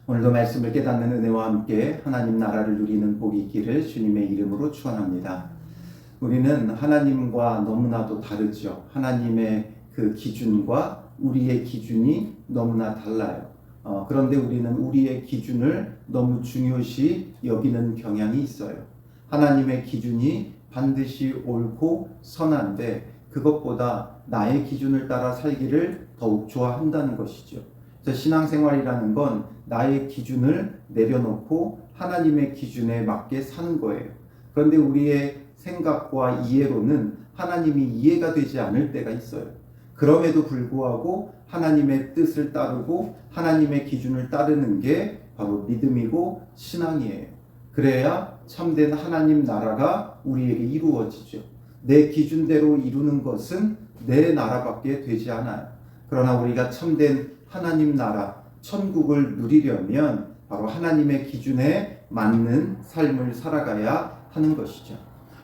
오늘도 말씀을 깨닫는 은혜와 함께 하나님 나라를 누리는 복이 있기를 주님의 이름으로 축원합니다. 우리는 하나님과 너무나도 다르죠. 하나님의 그 기준과 우리의 기준이 너무나 달라요. 그런데 우리는 우리의 기준을 너무 중요시 여기는 경향이 있어요. 하나님의 기준이 반드시 옳고 선한데 그것보다 나의 기준을 따라 살기를 더욱 좋아한다는 것이죠. 그래서 신앙생활이라는 건 나의 기준을 내려놓고 하나님의 기준에 맞게 사는 거예요. 그런데 우리의 생각과 이해로는 하나님이 이해가 되지 않을 때가 있어요. 그럼에도 불구하고 하나님의 뜻을 따르고 하나님의 기준을 따르는 게 바로 믿음이고 신앙이에요. 그래야 참된 하나님 나라가 우리에게 이루어지죠. 내 기준대로 이루는 것은 내 나라밖에 되지 않아요. 그러나 우리가 참된 하나님 나라, 천국을 누리려면 바로 하나님의 기준에 맞는 삶을 살아가야 하는 것이죠.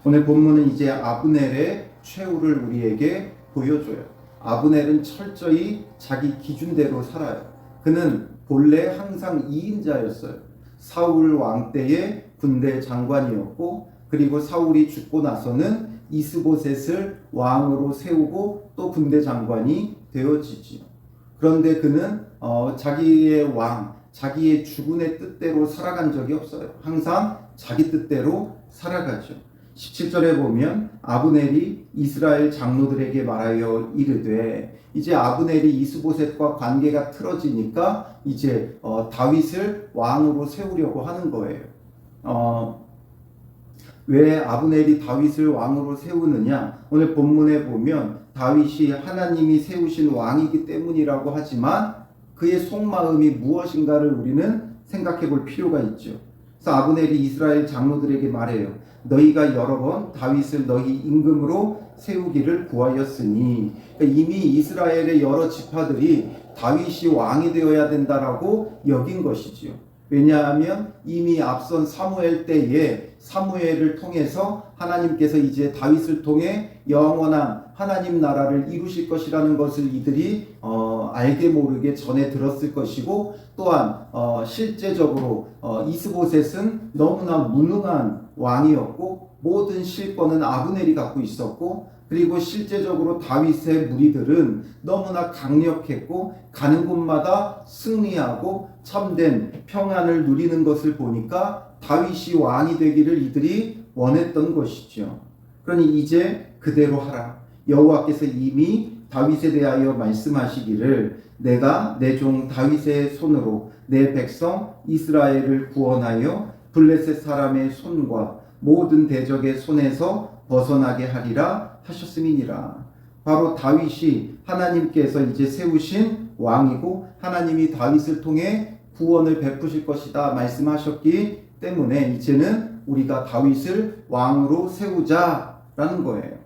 오늘 본문은 이제 아브넬의 최후를 우리에게 보여줘요. 아브넬은 철저히 자기 기준대로 살아요. 그는 본래 항상 2인자였어요. 사울 왕 때의 군대 장관이었고, 그리고 사울이 죽고 나서는 이스보셋을 왕으로 세우고 또 군대 장관이 되어지지요. 그런데 그는 자기의 왕, 자기의 주군의 뜻대로 살아간 적이 없어요. 항상 자기 뜻대로 살아가죠. 17절에 보면 아브넬이 이스라엘 장로들에게 말하여 이르되, 이제 아브넬이 이스보셋과 관계가 틀어지니까 이제 다윗을 왕으로 세우려고 하는 거예요. 왜 아브넬이 다윗을 왕으로 세우느냐? 오늘 본문에 보면 다윗이 하나님이 세우신 왕이기 때문이라고 하지만 그의 속마음이 무엇인가를 우리는 생각해 볼 필요가 있죠. 그래서 아브넬이 이스라엘 장로들에게 말해요. 너희가 여러 번 다윗을 너희 임금으로 세우기를 구하였으니, 그러니까 이미 이스라엘의 여러 지파들이 다윗이 왕이 되어야 된다라고 여긴 것이지요. 왜냐하면 이미 앞선 사무엘 때에 사무엘을 통해서 하나님께서 이제 다윗을 통해 영원한 하나님 나라를 이루실 것이라는 것을 이들이 알게 모르게 전해 들었을 것이고, 또한 실제적으로 이스보셋은 너무나 무능한 왕이었고 모든 실권은 아브넬이 갖고 있었고, 그리고 실제적으로 다윗의 무리들은 너무나 강력했고 가는 곳마다 승리하고 참된 평안을 누리는 것을 보니까 다윗이 왕이 되기를 이들이 원했던 것이죠. 그러니 이제 그대로 하라. 여호와께서 이미 다윗에 대하여 말씀하시기를 내가 내 종 다윗의 손으로 내 백성 이스라엘을 구원하여 블레셋 사람의 손과 모든 대적의 손에서 벗어나게 하리라 하셨음이니라. 바로 다윗이 하나님께서 이제 세우신 왕이고 하나님이 다윗을 통해 구원을 베푸실 것이다 말씀하셨기 때문에 이제는 우리가 다윗을 왕으로 세우자라는 거예요.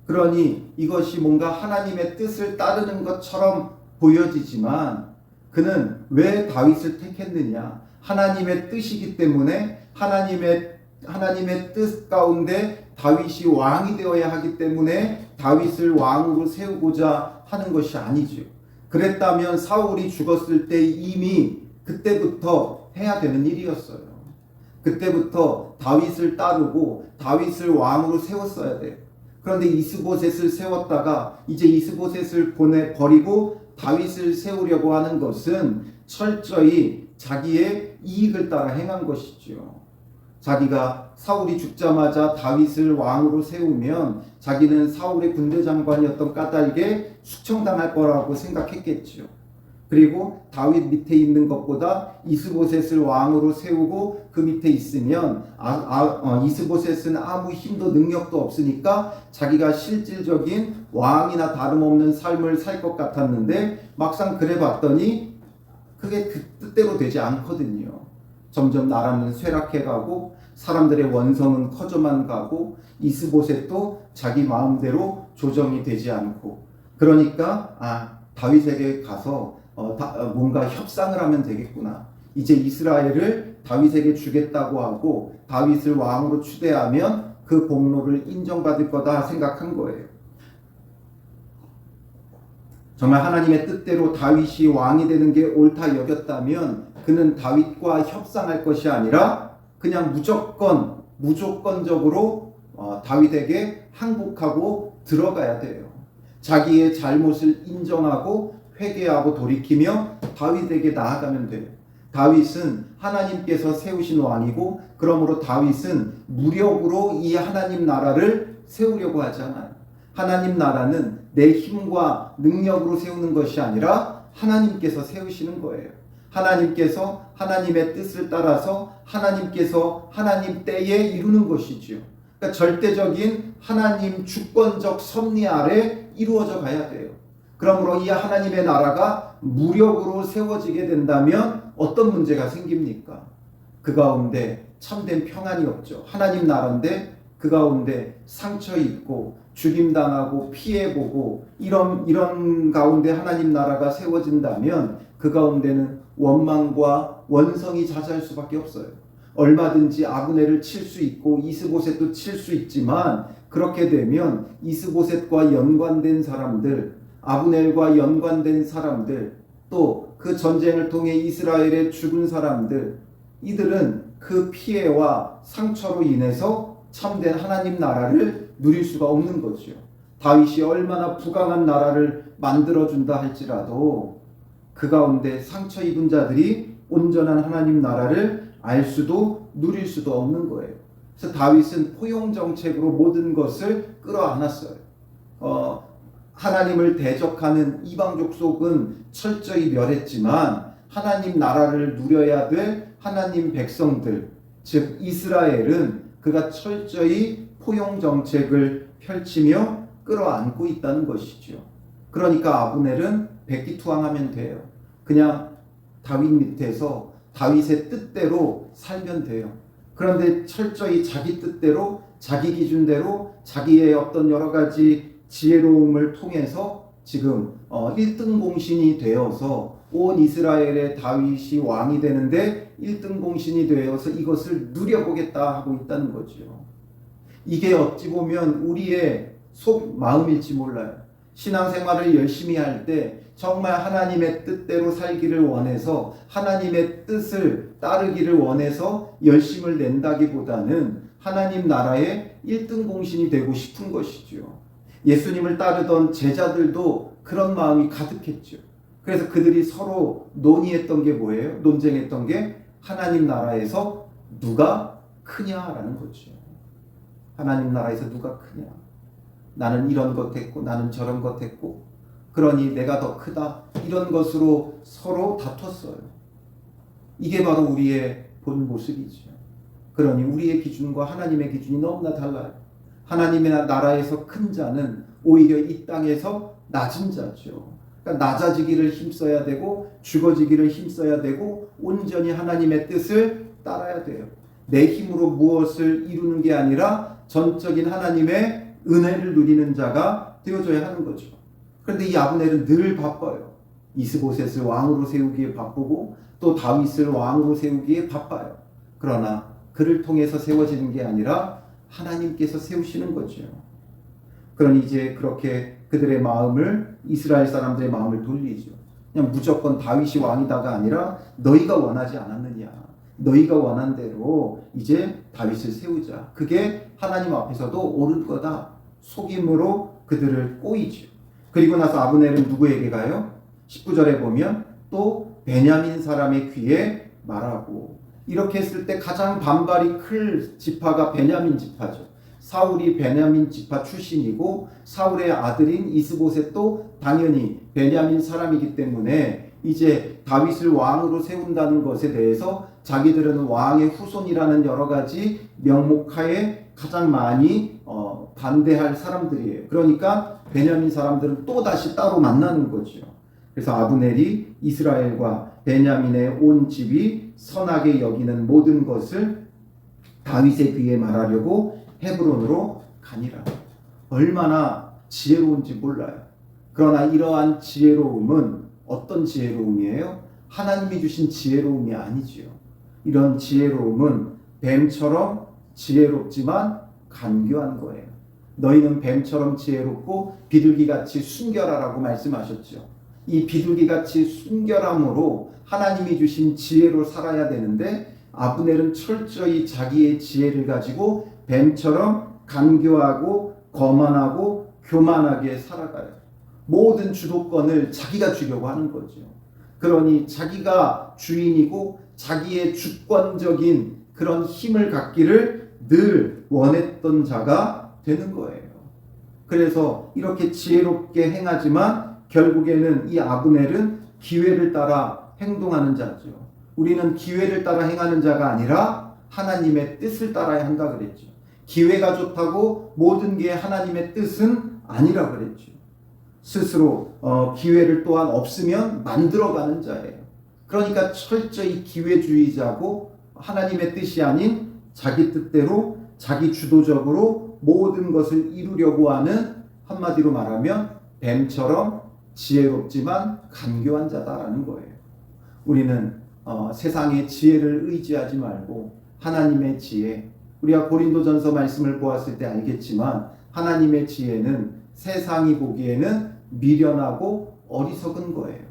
그러니 이것이 뭔가 하나님의 뜻을 따르는 것처럼 보여지지만 그는 왜 다윗을 택했느냐? 하나님의 뜻이기 때문에 하나님의 뜻 가운데 다윗이 왕이 되어야 하기 때문에 다윗을 왕으로 세우고자 하는 것이 아니죠. 그랬다면 사울이 죽었을 때 이미 그때부터 해야 되는 일이었어요. 그때부터 다윗을 따르고 다윗을 왕으로 세웠어야 돼요. 그런데 이스보셋을 세웠다가 이제 이스보셋을 버리고 다윗을 세우려고 하는 것은 철저히 자기의 이익을 따라 행한 것이죠. 자기가 사울이 죽자마자 다윗을 왕으로 세우면 자기는 사울의 군대 장관이었던 까닭에 숙청당할 거라고 생각했겠죠. 그리고 다윗 밑에 있는 것보다 이스보셋을 왕으로 세우고 그 밑에 있으면 이스보셋은 아무 힘도 능력도 없으니까 자기가 실질적인 왕이나 다름없는 삶을 살 것 같았는데 막상 그래 봤더니 그게 그 뜻대로 되지 않거든요. 점점 나라는 쇠락해가고 사람들의 원성은 커져만 가고 이스보셋도 자기 마음대로 조정이 되지 않고, 그러니까 다윗에게 가서 뭔가 협상을 하면 되겠구나. 이제 이스라엘을 다윗에게 주겠다고 하고 다윗을 왕으로 추대하면 그 공로를 인정받을 거다 생각한 거예요. 정말 하나님의 뜻대로 다윗이 왕이 되는 게 옳다 여겼다면 그는 다윗과 협상할 것이 아니라 그냥 무조건적으로 다윗에게 항복하고 들어가야 돼요. 자기의 잘못을 인정하고 회개하고 돌이키며 다윗에게 나아가면 돼요. 다윗은 하나님께서 세우신 왕이고 그러므로 다윗은 무력으로 이 하나님 나라를 세우려고 하지 않아요. 하나님 나라는 내 힘과 능력으로 세우는 것이 아니라 하나님께서 세우시는 거예요. 하나님께서 하나님의 뜻을 따라서 하나님께서 하나님 때에 이루는 것이지요. 그러니까 절대적인 하나님 주권적 섭리 아래 이루어져 가야 돼요. 그러므로 이 하나님의 나라가 무력으로 세워지게 된다면 어떤 문제가 생깁니까? 그 가운데 참된 평안이 없죠. 하나님 나라인데 그 가운데 상처 입고 죽임당하고 피해보고 이런 가운데 하나님 나라가 세워진다면 그 가운데는 원망과 원성이 자자할 수밖에 없어요. 얼마든지 아브넬을 칠 수 있고 이스보셋도 칠 수 있지만 그렇게 되면 이스보셋과 연관된 사람들, 아브넬과 연관된 사람들, 또 그 전쟁을 통해 이스라엘에 죽은 사람들, 이들은 그 피해와 상처로 인해서 참된 하나님 나라를 누릴 수가 없는 거죠. 다윗이 얼마나 부강한 나라를 만들어준다 할지라도 그 가운데 상처 입은 자들이 온전한 하나님 나라를 알 수도 누릴 수도 없는 거예요. 그래서 다윗은 포용 정책으로 모든 것을 끌어안았어요. 하나님을 대적하는 이방 족속은 철저히 멸했지만 하나님 나라를 누려야 될 하나님 백성들, 즉 이스라엘은 그가 철저히 포용 정책을 펼치며 끌어안고 있다는 것이죠. 그러니까 아브넬은 백기투항하면 돼요. 그냥 다윗 밑에서 다윗의 뜻대로 살면 돼요. 그런데 철저히 자기 뜻대로, 자기 기준대로, 자기의 어떤 여러 가지 지혜로움을 통해서 지금 1등 공신이 되어서 온 이스라엘의 다윗이 왕이 되는데 1등 공신이 되어서 이것을 누려보겠다 하고 있다는 거죠. 이게 어찌 보면 우리의 속 마음일지 몰라요. 신앙생활을 열심히 할 때 정말 하나님의 뜻대로 살기를 원해서 하나님의 뜻을 따르기를 원해서 열심을 낸다기보다는 하나님 나라의 1등 공신이 되고 싶은 것이죠. 예수님을 따르던 제자들도 그런 마음이 가득했죠. 그래서 그들이 서로 논의했던 게 뭐예요? 논쟁했던 게 하나님 나라에서 누가 크냐라는 거죠. 하나님 나라에서 누가 크냐. 나는 이런 것 했고 나는 저런 것 했고 그러니 내가 더 크다. 이런 것으로 서로 다퉜어요. 이게 바로 우리의 본 모습이죠. 그러니 우리의 기준과 하나님의 기준이 너무나 달라요. 하나님의 나라에서 큰 자는 오히려 이 땅에서 낮은 자죠. 그러니까 낮아지기를 힘써야 되고 죽어지기를 힘써야 되고 온전히 하나님의 뜻을 따라야 돼요. 내 힘으로 무엇을 이루는 게 아니라 전적인 하나님의 은혜를 누리는 자가 되어줘야 하는 거죠. 그런데 이 아브넬은 늘 바빠요. 이스보셋을 왕으로 세우기에 바쁘고 또 다윗을 왕으로 세우기에 바빠요. 그러나 그를 통해서 세워지는 게 아니라 하나님께서 세우시는 거죠. 그러니 이제 그렇게 그들의 마음을, 이스라엘 사람들의 마음을 돌리죠. 그냥 무조건 다윗이 왕이다가 아니라 너희가 원하지 않았느냐. 너희가 원한 대로 이제 다윗을 세우자. 그게 하나님 앞에서도 옳은 거다. 속임으로 그들을 꼬이죠. 그리고 나서 아브넬은 누구에게 가요? 19절에 보면 또 베냐민 사람의 귀에 말하고, 이렇게 했을 때 가장 반발이 클 지파가 베냐민 지파죠. 사울이 베냐민 지파 출신이고 사울의 아들인 이스보셋도 당연히 베냐민 사람이기 때문에 이제 다윗을 왕으로 세운다는 것에 대해서 자기들은 왕의 후손이라는 여러 가지 명목하에 가장 많이 반대할 사람들이에요. 그러니까 베냐민 사람들은 또 다시 따로 만나는 거죠. 그래서 아브넬이 이스라엘과 베냐민의 온 집이 선하게 여기는 모든 것을 다윗의 귀에 말하려고 헤브론으로 가니라. 얼마나 지혜로운지 몰라요. 그러나 이러한 지혜로움은 어떤 지혜로움이에요? 하나님이 주신 지혜로움이 아니지요. 이런 지혜로움은 뱀처럼 지혜롭지만 간교한 거예요. 너희는 뱀처럼 지혜롭고 비둘기같이 순결하라고 말씀하셨죠. 이 비둘기같이 순결함으로 하나님이 주신 지혜로 살아야 되는데 아브넬은 철저히 자기의 지혜를 가지고 뱀처럼 간교하고 거만하고 교만하게 살아가요. 모든 주도권을 자기가 주려고 하는 거죠. 그러니 자기가 주인이고 자기의 주권적인 그런 힘을 갖기를 늘 원했던 자가 되는 거예요. 그래서 이렇게 지혜롭게 행하지만 결국에는 이 아브넬은 기회를 따라 행동하는 자죠. 우리는 기회를 따라 행하는 자가 아니라 하나님의 뜻을 따라야 한다 그랬죠. 기회가 좋다고 모든 게 하나님의 뜻은 아니라 그랬죠. 스스로 기회를 또한 없으면 만들어가는 자예요. 그러니까 철저히 기회주의자고 하나님의 뜻이 아닌 자기 뜻대로 자기 주도적으로 모든 것을 이루려고 하는, 한마디로 말하면 뱀처럼 지혜롭지만 간교한 자다라는 거예요. 우리는 세상의 지혜를 의지하지 말고 하나님의 지혜, 우리가 고린도전서 말씀을 보았을 때 알겠지만 하나님의 지혜는 세상이 보기에는 미련하고 어리석은 거예요.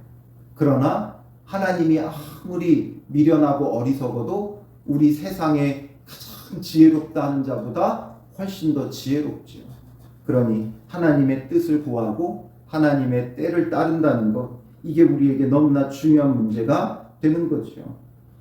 그러나 하나님이 아무리 미련하고 어리석어도 우리 세상에 가장 지혜롭다 하는 자보다 훨씬 더 지혜롭지요. 그러니 하나님의 뜻을 구하고 하나님의 때를 따른다는 것, 이게 우리에게 너무나 중요한 문제가 되는 거죠.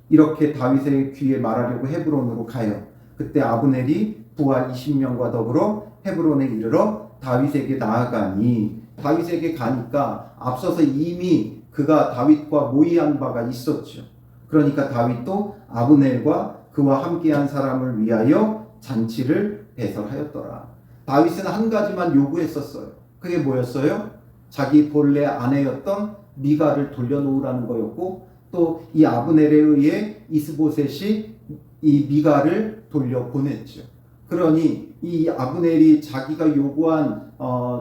이렇게 다윗의 귀에 말하려고 헤브론으로 가요. 그때 아브넬이 부하 20명과 더불어 헤브론에 이르러 다윗에게 나아가니, 다윗에게 가니까 앞서서 이미 그가 다윗과 모의한 바가 있었죠. 그러니까 다윗도 아브넬과 그와 함께한 사람을 위하여 잔치를 배설하였더라. 다윗은 한 가지만 요구했었어요. 그게 뭐였어요? 자기 본래 아내였던 미갈을 돌려놓으라는 거였고, 또 이 아브넬에 의해 이스보셋이 이 미갈을 돌려보냈죠. 그러니 이 아브넬이 자기가 요구한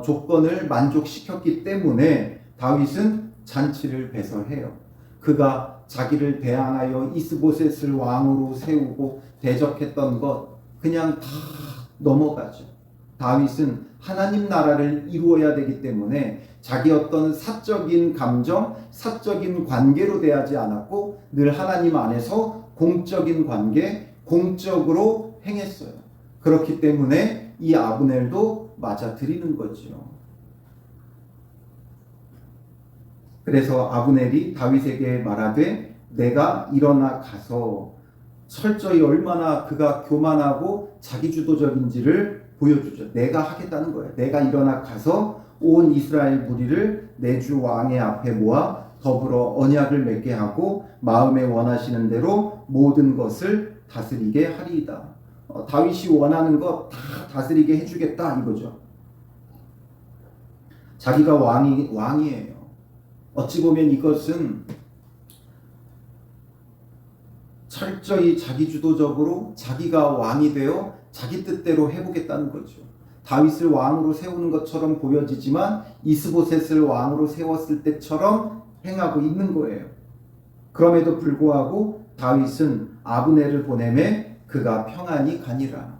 조건을 만족시켰기 때문에 다윗은 잔치를 배설해요. 그가 자기를 대항하여 이스보셋을 왕으로 세우고 대적했던 것 그냥 다 넘어가죠. 다윗은 하나님 나라를 이루어야 되기 때문에 자기 어떤 사적인 감정, 사적인 관계로 대하지 않았고 늘 하나님 안에서 공적인 관계, 공적으로 행했어요. 그렇기 때문에 이 아브넬도 맞아들이는 거죠. 그래서 아브넬이 다윗에게 말하되 내가 일어나 가서, 철저히 얼마나 그가 교만하고 자기주도적인지를 보여주죠. 내가 하겠다는 거예요. 내가 일어나 가서 온 이스라엘 무리를 내 주 왕의 앞에 모아 더불어 언약을 맺게 하고 마음에 원하시는 대로 모든 것을 다스리게 하리이다. 다윗이 원하는 것 다 다스리게 해주겠다 이거죠. 자기가 왕이에요. 어찌 보면 이것은 철저히 자기주도적으로 자기가 왕이 되어 자기 뜻대로 해보겠다는 거죠. 다윗을 왕으로 세우는 것처럼 보여지지만 이스보셋을 왕으로 세웠을 때처럼 행하고 있는 거예요. 그럼에도 불구하고 다윗은 아브넬을 보내매 그가 평안히 가니라.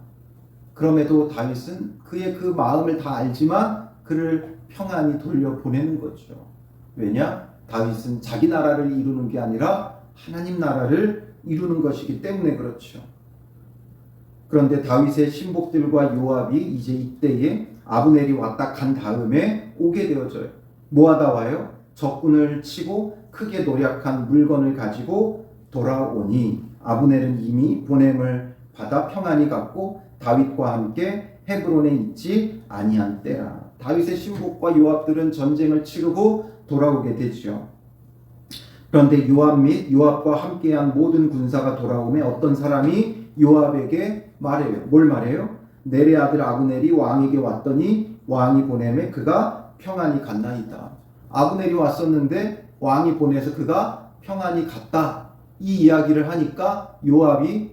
그럼에도 다윗은 그의 그 마음을 다 알지만 그를 평안히 돌려보내는 거죠. 왜냐? 다윗은 자기 나라를 이루는 게 아니라 하나님 나라를 이루는 것이기 때문에 그렇죠. 그런데 다윗의 신복들과 요압이 이제 이때에 아브넬이 왔다 간 다음에 오게 되어져요. 뭐하다 와요? 적군을 치고 크게 노력한 물건을 가지고 돌아오니 아브넬은 이미 보냄을 받아 평안히 갔고 다윗과 함께 헤브론에 있지 아니한 때라. 다윗의 신복과 요압들은 전쟁을 치르고 돌아오게 되죠. 그런데 요압 및 요압과 함께한 모든 군사가 돌아오매 어떤 사람이 요압에게 말해요. 뭘 말해요? 넬의 아들 아브넬이 왕에게 왔더니 왕이 보내매 그가 평안히 갔나이다. 아브넬이 왔었는데 왕이 보내서 그가 평안히 갔다. 이 이야기를 하니까 요압이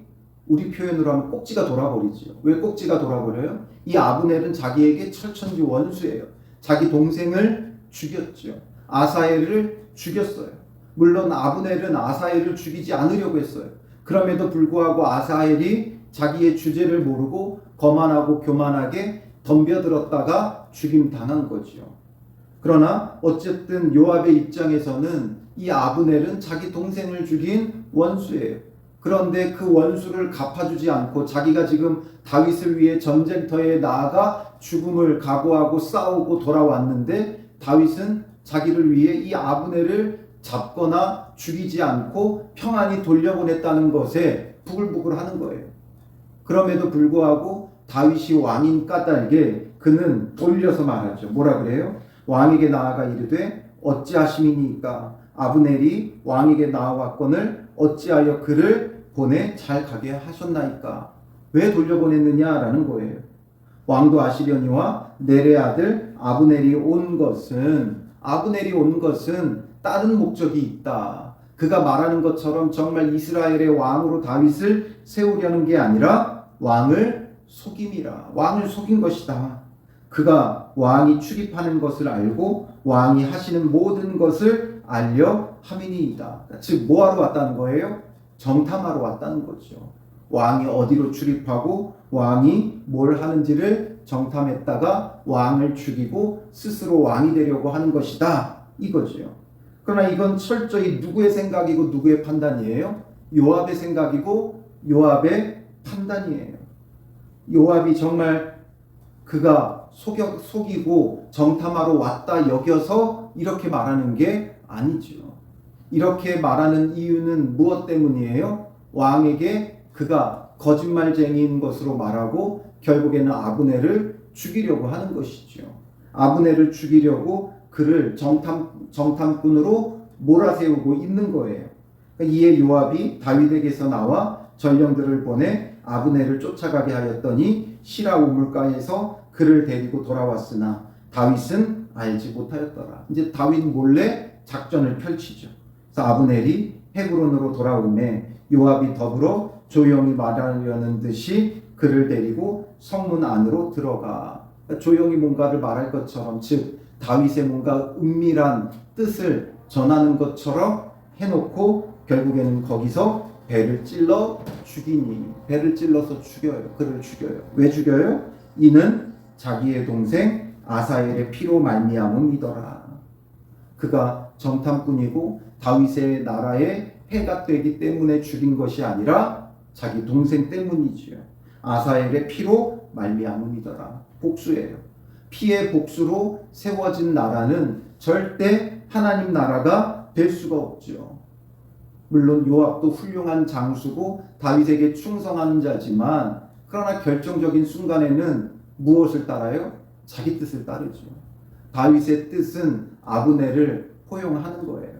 우리 표현으로 하면 꼭지가 돌아버리지요. 왜 꼭지가 돌아버려요? 이 아브넬은 자기에게 철천지 원수예요. 자기 동생을 죽였죠. 아사엘을 죽였어요. 물론 아브넬은 아사엘을 죽이지 않으려고 했어요. 그럼에도 불구하고 아사엘이 자기의 주제를 모르고 거만하고 교만하게 덤벼들었다가 죽임 당한 거죠. 그러나 어쨌든 요압의 입장에서는 이 아브넬은 자기 동생을 죽인 원수예요. 그런데 그 원수를 갚아주지 않고 자기가 지금 다윗을 위해 전쟁터에 나아가 죽음을 각오하고 싸우고 돌아왔는데 다윗은 자기를 위해 이 아브넬을 잡거나 죽이지 않고 평안히 돌려보냈다는 것에 부글부글 하는 거예요. 그럼에도 불구하고 다윗이 왕인 까닭에 그는 돌려서 말하죠. 뭐라 그래요? 왕에게 나아가 이르되 어찌하심이니까 아브넬이 왕에게 나아왔거늘 어찌하여 그를 보내 잘 가게 하셨나이까? 왜 돌려보냈느냐라는 거예요. 왕도 아시려니와 넬의 아들 아브넬이 온 것은 다른 목적이 있다. 그가 말하는 것처럼 정말 이스라엘의 왕으로 다윗을 세우려는 게 아니라 왕을 속임이라. 왕을 속인 것이다. 그가 왕이 출입하는 것을 알고 왕이 하시는 모든 것을 알려 함이니이다. 즉 뭐하러 왔다는 거예요? 정탐하러 왔다는 거죠. 왕이 어디로 출입하고 왕이 뭘 하는지를 정탐했다가 왕을 죽이고 스스로 왕이 되려고 하는 것이다. 이거죠. 그러나 이건 철저히 누구의 생각이고 누구의 판단이에요? 요압의 생각이고 요압의 판단이에요. 요압이 정말 그가 속이고 정탐하러 왔다 여겨서 이렇게 말하는 게 아니죠. 이렇게 말하는 이유는 무엇 때문이에요? 왕에게 그가 거짓말쟁이인 것으로 말하고 결국에는 아브넬을 죽이려고 하는 것이죠. 아브넬을 죽이려고 그를 정탐꾼으로 몰아세우고 있는 거예요. 이에 요압이 다윗에게서 나와 전령들을 보내 아브넬을 쫓아가게 하였더니 시라 우물가에서 그를 데리고 돌아왔으나 다윗은 알지 못하였더라. 이제 다윗 몰래 작전을 펼치죠. 그래서 아브넬이 헤브론으로 돌아오매 요압이 더불어 조용히 말하려는 듯이 그를 데리고 성문 안으로 들어가. 그러니까 조용히 뭔가를 말할 것처럼, 즉 다윗의 뭔가 은밀한 뜻을 전하는 것처럼 해놓고 결국에는 거기서 배를 찔러 죽이니, 배를 찔러서 죽여요. 그를 죽여요. 왜 죽여요? 이는 자기의 동생 아사엘의 피로 말미암음이더라. 그가 정탐꾼이고 다윗의 나라에 해가 되기 때문에 죽인 것이 아니라 자기 동생 때문이지요. 아사엘의 피로 말미암음이더라. 복수예요. 피의 복수로 세워진 나라는 절대 하나님 나라가 될 수가 없죠. 물론 요압도 훌륭한 장수고 다윗에게 충성하는 자지만 그러나 결정적인 순간에는 무엇을 따라요? 자기 뜻을 따르죠. 다윗의 뜻은 아브넬을 포용하는 거예요.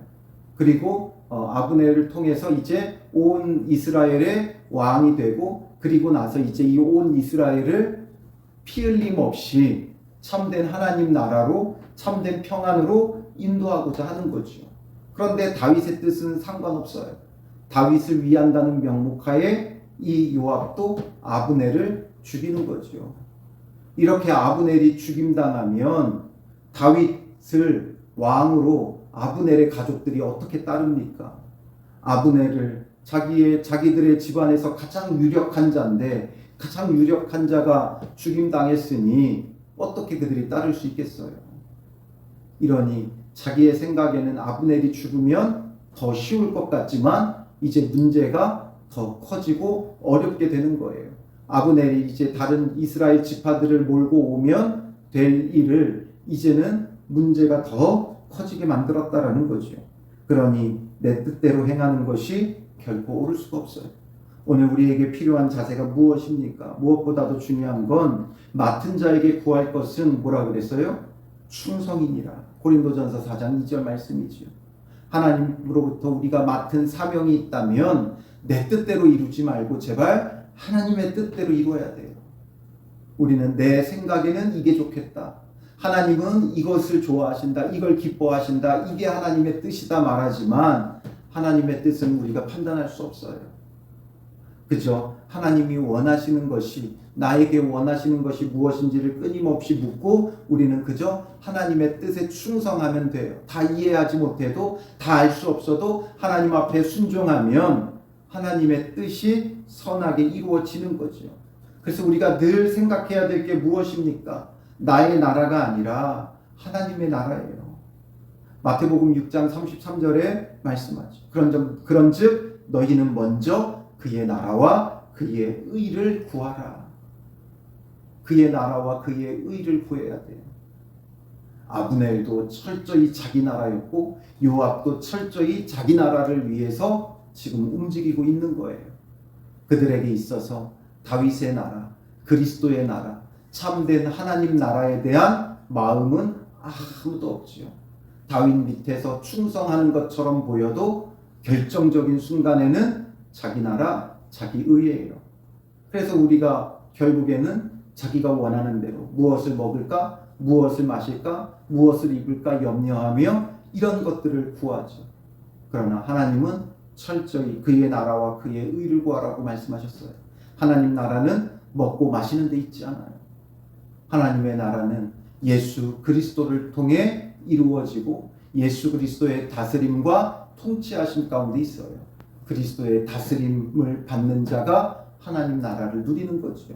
그리고 아브넬을 통해서 이제 온 이스라엘의 왕이 되고, 그리고 나서 이제 이 온 이스라엘을 피 흘림 없이 참된 하나님 나라로, 참된 평안으로 인도하고자 하는 거죠. 그런데 다윗의 뜻은 상관없어요. 다윗을 위한다는 명목하에 이 요압도 아브넬을 죽이는 거죠. 이렇게 아브넬이 죽임당하면 다윗을 왕으로 아브넬의 가족들이 어떻게 따릅니까? 아브넬을 자기들의 집안에서 가장 유력한 자인데, 가장 유력한 자가 죽임당했으니 어떻게 그들이 따를 수 있겠어요? 이러니 자기의 생각에는 아브넬이 죽으면 더 쉬울 것 같지만 이제 문제가 더 커지고 어렵게 되는 거예요. 아브넬이 이제 다른 이스라엘 지파들을 몰고 오면 될 일을 이제는 문제가 더 커지게 만들었다라는 거죠. 그러니 내 뜻대로 행하는 것이 결코 옳을 수가 없어요. 오늘 우리에게 필요한 자세가 무엇입니까? 무엇보다도 중요한 건 맡은 자에게 구할 것은 뭐라 그랬어요? 충성이니라. 고린도전서 4장 2절 말씀이지요. 하나님으로부터 우리가 맡은 사명이 있다면 내 뜻대로 이루지 말고 제발 하나님의 뜻대로 이루어야 돼요. 우리는 내 생각에는 이게 좋겠다, 하나님은 이것을 좋아하신다, 이걸 기뻐하신다, 이게 하나님의 뜻이다 말하지만 하나님의 뜻은 우리가 판단할 수 없어요. 그죠? 하나님이 원하시는 것이, 나에게 원하시는 것이 무엇인지를 끊임없이 묻고 우리는 그저 하나님의 뜻에 충성하면 돼요. 다 이해하지 못해도, 다 알 수 없어도 하나님 앞에 순종하면 하나님의 뜻이 선하게 이루어지는 거죠. 그래서 우리가 늘 생각해야 될 게 무엇입니까? 나의 나라가 아니라 하나님의 나라예요. 마태복음 6장 33절에 말씀하죠. 그런즉 너희는 먼저 그의 나라와 그의 의를 구하라. 그의 나라와 그의 의를 구해야 돼요. 아브넬도 철저히 자기 나라였고 요압도 철저히 자기 나라를 위해서 지금 움직이고 있는 거예요. 그들에게 있어서 다윗의 나라, 그리스도의 나라, 참된 하나님 나라에 대한 마음은 아무도 없지요. 다윗 밑에서 충성하는 것처럼 보여도 결정적인 순간에는 자기 나라, 자기 의예요. 그래서 우리가 결국에는 자기가 원하는 대로 무엇을 먹을까, 무엇을 마실까, 무엇을 입을까 염려하며 이런 것들을 구하죠. 그러나 하나님은 철저히 그의 나라와 그의 의를 구하라고 말씀하셨어요. 하나님 나라는 먹고 마시는 데 있지 않아요. 하나님의 나라는 예수 그리스도를 통해 이루어지고 예수 그리스도의 다스림과 통치하심 가운데 있어요. 그리스도의 다스림을 받는 자가 하나님 나라를 누리는 거죠.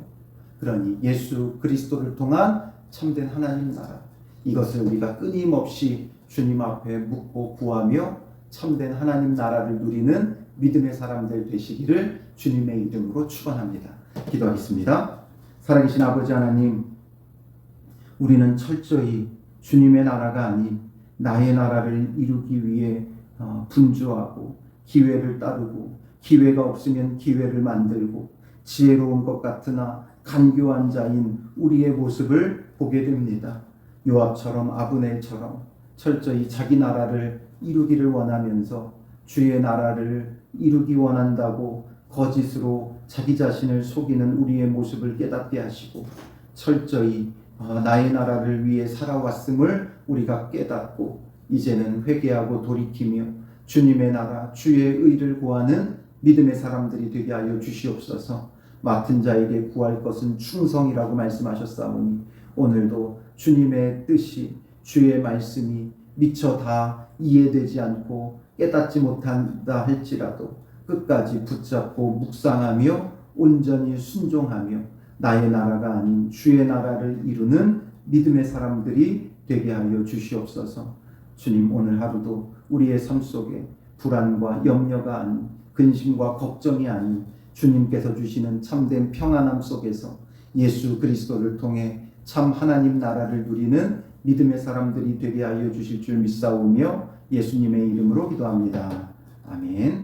그러니 예수 그리스도를 통한 참된 하나님 나라, 이것을 우리가 끊임없이 주님 앞에 묻고 구하며 참된 하나님 나라를 누리는 믿음의 사람들 되시기를 주님의 이름으로 축원합니다. 기도하겠습니다. 살아계신 아버지 하나님, 우리는 철저히 주님의 나라가 아닌 나의 나라를 이루기 위해 분주하고 기회를 따르고 기회가 없으면 기회를 만들고 지혜로운 것 같으나 간교한 자인 우리의 모습을 보게 됩니다. 요압처럼 아브넬처럼 철저히 자기 나라를 이루기를 원하면서 주의 나라를 이루기 원한다고 거짓으로 자기 자신을 속이는 우리의 모습을 깨닫게 하시고 철저히 나의 나라를 위해 살아왔음을 우리가 깨닫고 이제는 회개하고 돌이키며 주님의 나라 주의 의를 구하는 믿음의 사람들이 되게 하여 주시옵소서. 맡은 자에게 구할 것은 충성이라고 말씀하셨사오니 오늘도 주님의 뜻이 주의 말씀이 미처 다 이해되지 않고 깨닫지 못한다 할지라도 끝까지 붙잡고 묵상하며 온전히 순종하며 나의 나라가 아닌 주의 나라를 이루는 믿음의 사람들이 되게 하여 주시옵소서. 주님, 오늘 하루도 우리의 삶 속에 불안과 염려가 아닌 근심과 걱정이 아닌 주님께서 주시는 참된 평안함 속에서 예수 그리스도를 통해 참 하나님 나라를 누리는 믿음의 사람들이 되게 하여 주실 줄 믿사오며 예수님의 이름으로 기도합니다. 아멘.